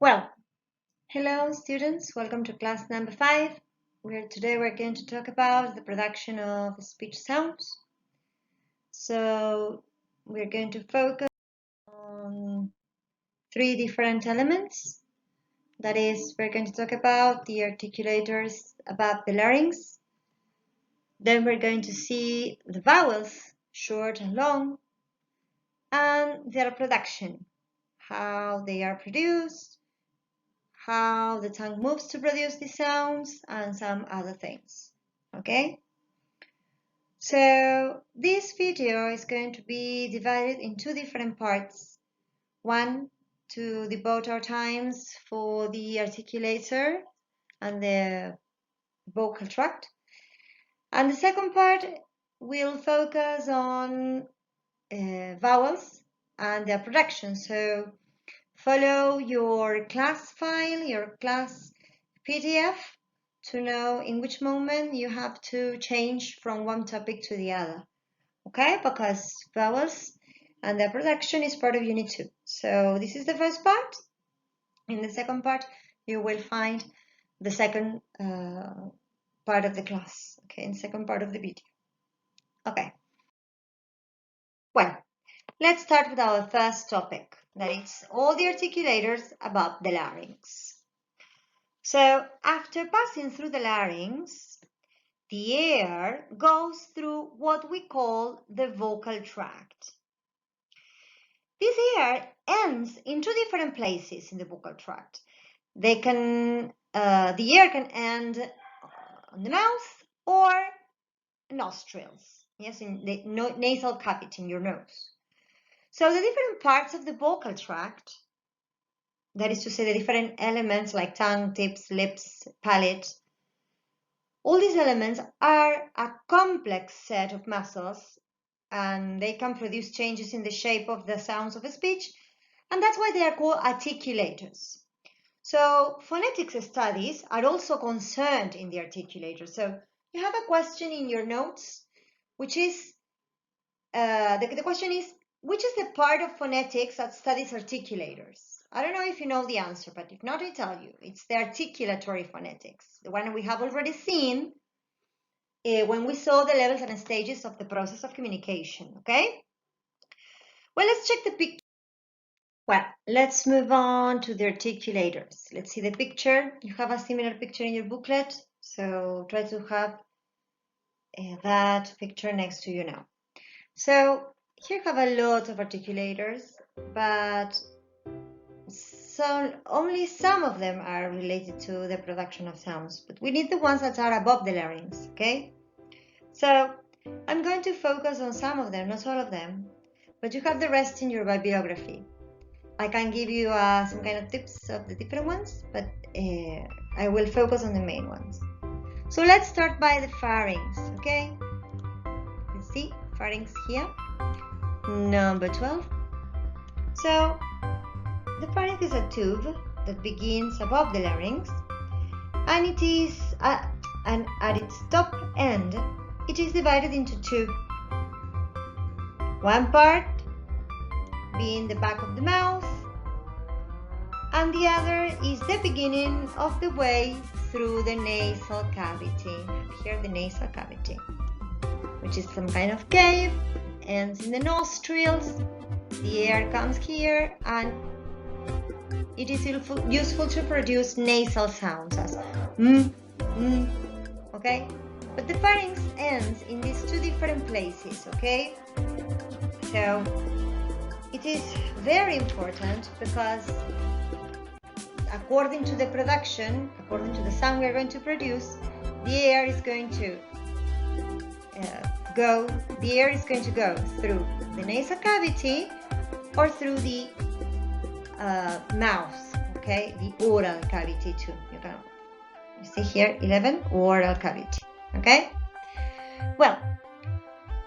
Well, hello students, welcome to class number 5. Today we're going to talk about the production of speech sounds. So we're going to focus on 3 different elements. That is, we're going to talk about the articulators above the larynx. Then we're going to see the vowels, short and long, and their production, how they are produced, how the tongue moves to produce the sounds, and some other things. Okay? So this video is going to be divided in 2 different parts. One, to devote our times for the articulator and the vocal tract. And the second part will focus on vowels and their production. So follow your class file, your class PDF to know in which moment you have to change from one topic to the other. Okay, because vowels and their production is part of Unit 2. So this is the first part. In the second part, you will find the second part of the class, okay, in the second part of the video. Okay. Well, let's start with our first topic, that is all the articulators above the larynx. So after passing through the larynx, the air goes through what we call the vocal tract. This air ends in 2 different places in the vocal tract. The air can end on the mouth or nostrils, yes, in the nasal cavity in your nose. So the different parts of the vocal tract, that is to say the different elements like tongue, tips, lips, palate, all these elements are a complex set of muscles and they can produce changes in the shape of the sounds of a speech, and that's why they are called articulators. So phonetics studies are also concerned in the articulators. So you have a question in your notes, which is, the question is, which is the part of phonetics that studies articulators? I don't know if you know the answer, but if not, I tell you. It's the articulatory phonetics, the one we have already seen when we saw the levels and stages of the process of communication, okay? Well, let's check the picture. Well, let's move on to the articulators. Let's see the picture. You have a similar picture in your booklet, so try to have that picture next to you now. So here you have a lot of articulators, but only some of them are related to the production of sounds, but we need the ones that are above the larynx, okay? So I'm going to focus on some of them, not all of them, but you have the rest in your bibliography. I can give you some kind of tips of the different ones, but I will focus on the main ones. So let's start by the pharynx, okay? Let's see, pharynx here, number 12. So the pharynx is a tube that begins above the larynx, and it is, and at its top end, it is divided into 2. One part being the back of the mouth, and the other is the beginning of the way through the nasal cavity. Here, the nasal cavity, which is some kind of cave, ends in the nostrils. The air comes here, and it is useful to produce nasal sounds as okay? But the pharynx ends in these 2 different places, okay? So it is very important because according to the production, according to the sound we are going to produce, the air is going to go through the nasal cavity or through the mouth, okay, the oral cavity too. You see here 11, oral cavity, okay? Well,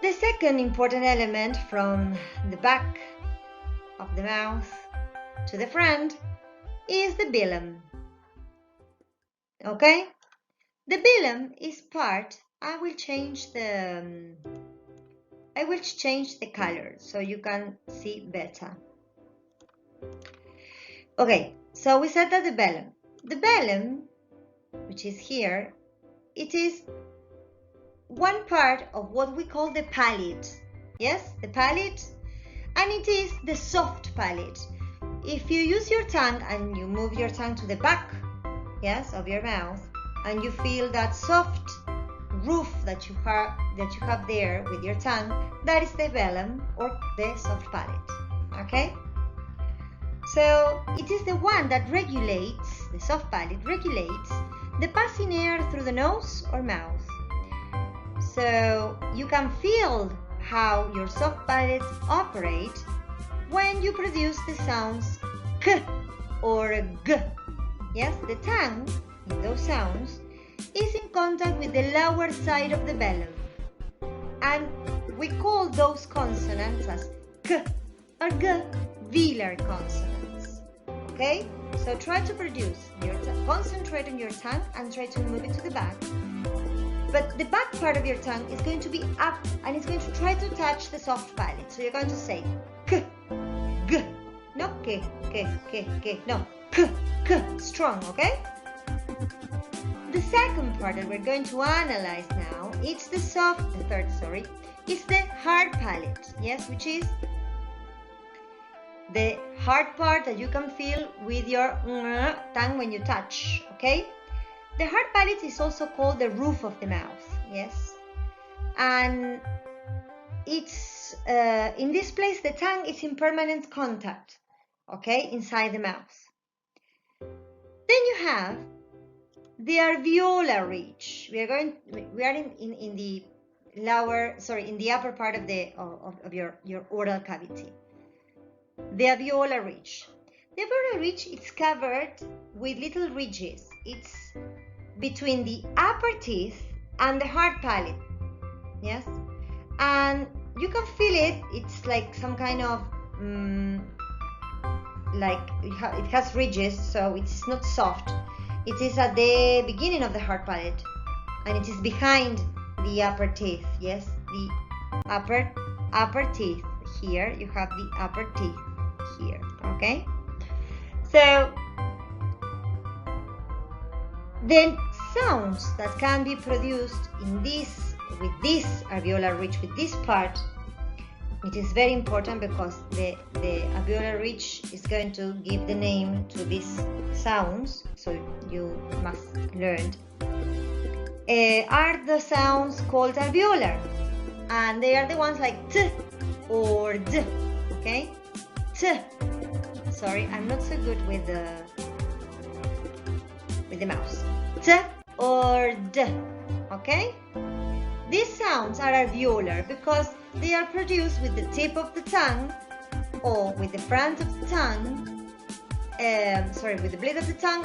the second important element from the back of the mouth to the front is the bilum, okay? The bilum is part, I will change the color so you can see better. Okay, So we said that the velum, which is here, it is one part of what we call the palate. Yes, the palate, and it is the soft palate. If you use your tongue and you move your tongue to the back, yes, of your mouth, and you feel that soft roof that you have there with your tongue, that is the velum or the soft palate. Okay? So it is the one that regulates, the soft palate regulates the passing air through the nose or mouth. So you can feel how your soft palate operates when you produce the sounds k or g. Yes, the tongue in those sounds is in contact with the lower side of the velum, and we call those consonants as k or g velar consonants. Okay, so try to produce concentrate on your tongue and try to move it to the back. But the back part of your tongue is going to be up and it's going to try to touch the soft palate. So you're going to say k, g, no k, no k, strong, okay? The second part that we're going to analyze now, it's the third, is the hard palate, yes, which is the hard part that you can feel with your tongue when you touch, okay? The hard palate is also called the roof of the mouth, yes? And it's, in this place, the tongue is in permanent contact, okay, inside the mouth. Then you have the alveolar ridge. We are in the upper part of your oral cavity. The alveolar ridge. The alveolar ridge is covered with little ridges. It's between the upper teeth and the hard palate. Yes, and you can feel it. It's like some kind of it has ridges, so it's not soft. It is at the beginning of the hard palate, and it is behind the upper teeth. Yes, the upper teeth. Here you have the upper teeth here. Okay, so then sounds that can be produced with this alveolar ridge, with this part, it is very important because the alveolar ridge is going to give the name to these sounds, so you must learn, are the sounds called alveolar, and they are the ones like t or d, okay? T. Sorry, I'm not so good with the mouse. T or d, okay? These sounds are alveolar because they are produced with the tip of the tongue or with the front of the tongue, with the blade of the tongue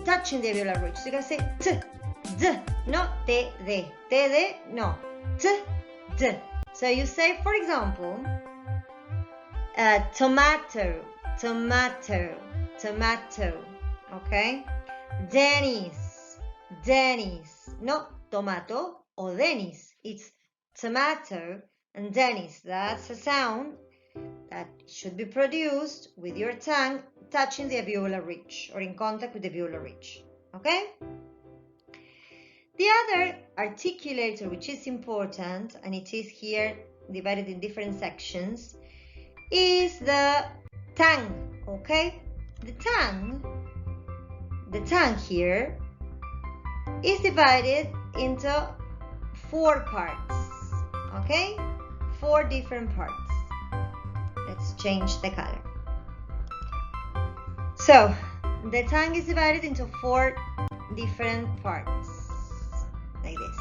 touching the alveolar ridge. So you can say t, d, no t, d, t, d, no, t, d. So you say, for example, tomato, tomato, tomato, okay? Dennis, Dennis, not tomato or Dennis, it's tomato and Dennis. That's a sound that should be produced with your tongue touching the alveolar ridge or in contact with the alveolar ridge, okay? The other articulator, which is important, and it is here divided in different sections, is the tongue, okay? The tongue here is divided into 4 parts, okay? 4 different parts. Let's change the color. So, the tongue is divided into 4 different parts, like this.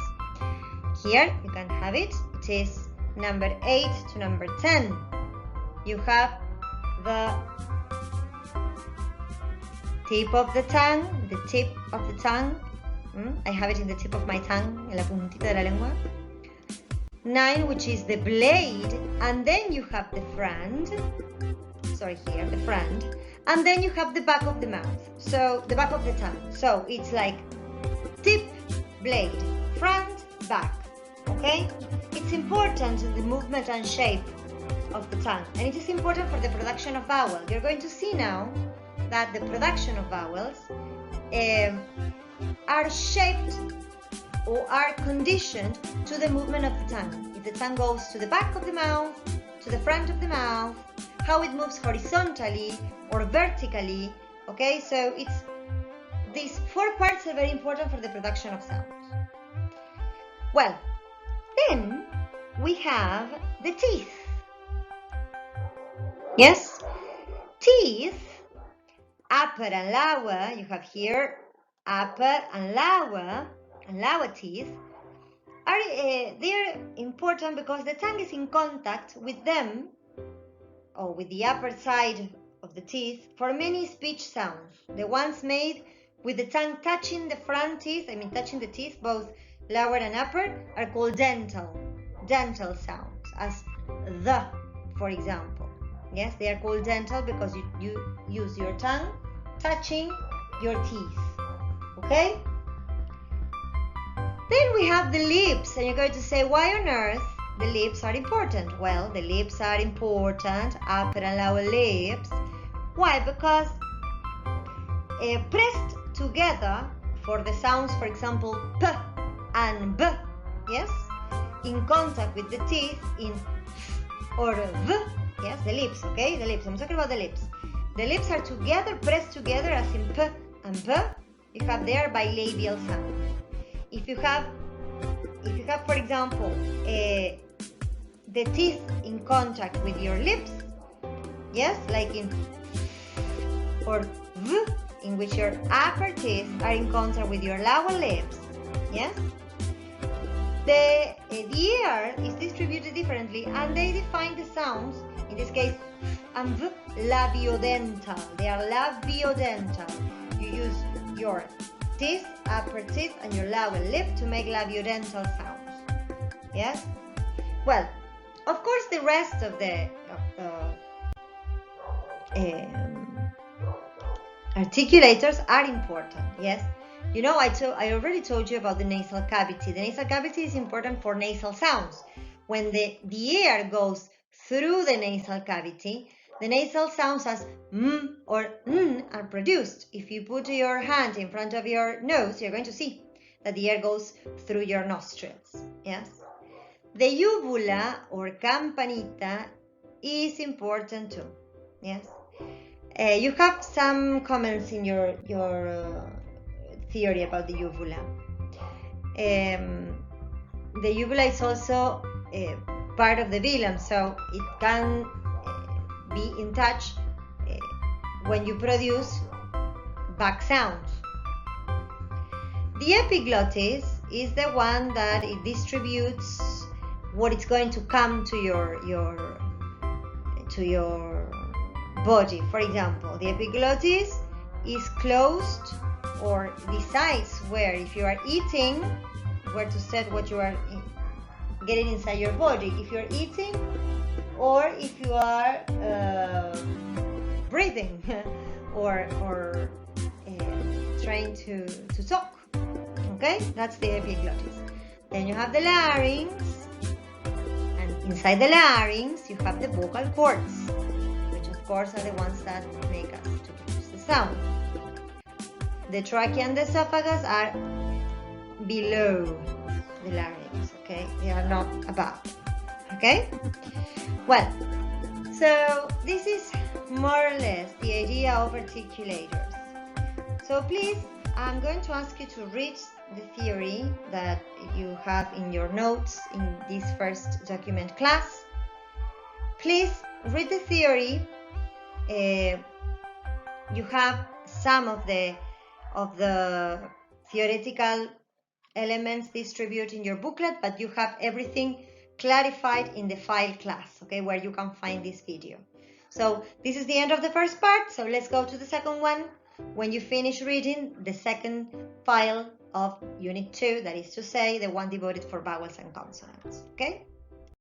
Here, you can have it. It is number 8 to number 10. You have the tip of the tongue, I have it in the tip of my tongue, en la puntita de la lengua. 9, which is the blade, and then you have the front, the front, and then you have the back of the mouth, so the back of the tongue. So it's like tip, blade, front, back, okay? It's important the movement and shape of the tongue, and it is important for the production of vowel. You're going to see now that the production of vowels are shaped or are conditioned to the movement of the tongue. If the tongue goes to the back of the mouth, to the front of the mouth, how it moves horizontally or vertically, okay? So these 4 parts are very important for the production of sounds. Well, then we have the teeth. Yes? Teeth, upper and lower, you have here upper and lower teeth, they're important because the tongue is in contact with them, or with the upper side of the teeth, for many speech sounds. The ones made with the tongue touching the front teeth, touching the teeth, both lower and upper, are called dental sounds, as the, for example. Yes, they are called dental because you use your tongue touching your teeth, okay? Then we have the lips, and you're going to say, why on earth the lips are important? Well, the lips are important, upper and lower lips. Why? Because pressed together for the sounds, for example, P and B, yes, in contact with the teeth in or V, yes, the lips, okay, the lips, I'm talking about the lips. The lips are together, pressed together as in P and B. You have there bilabial sound. If you have, for example, the teeth in contact with your lips, yes, like in or V, in which your upper teeth are in contact with your lower lips, yes, the air is distributed differently, and they define the sounds, in this case, and V, labiodental. They are labiodental. You use your teeth, upper teeth, and your lower lip to make labiodental sounds. Yes? Well, of course, the rest of the articulators are important. Yes? You know, I already told you about the nasal cavity. The nasal cavity is important for nasal sounds. When the air goes through the nasal cavity, the nasal sounds as m or n are produced. If you put your hand in front of your nose, you're going to see that the air goes through your nostrils. Yes. The uvula or campanita is important too. Yes. You have some comments in your theory about the uvula. The uvula is also part of the velum, so it can be in touch when you produce back sounds. The epiglottis is the one that it distributes what is going to come to your body. For example, the epiglottis is closed or decides where, if you are eating, where to set what you are getting inside your body. If you are eating, or if you are breathing or trying to talk. Okay, that's the epiglottis. Then you have the larynx, and inside the larynx you have the vocal cords, which of course are the ones that make us to produce the sound. The trachea and the esophagus are below the larynx, okay? They are not above, okay? Well, so this is more or less the idea of articulators. So please, I'm going to ask you to read the theory that you have in your notes in this first document class. Please read the theory. You have some of the theoretical elements distributed in your booklet, but you have everything clarified in the file class, okay, where you can find this video. So this is the end of the first part, so let's go to the second one when you finish reading the second file of Unit 2, that is to say, the one devoted for vowels and consonants, okay?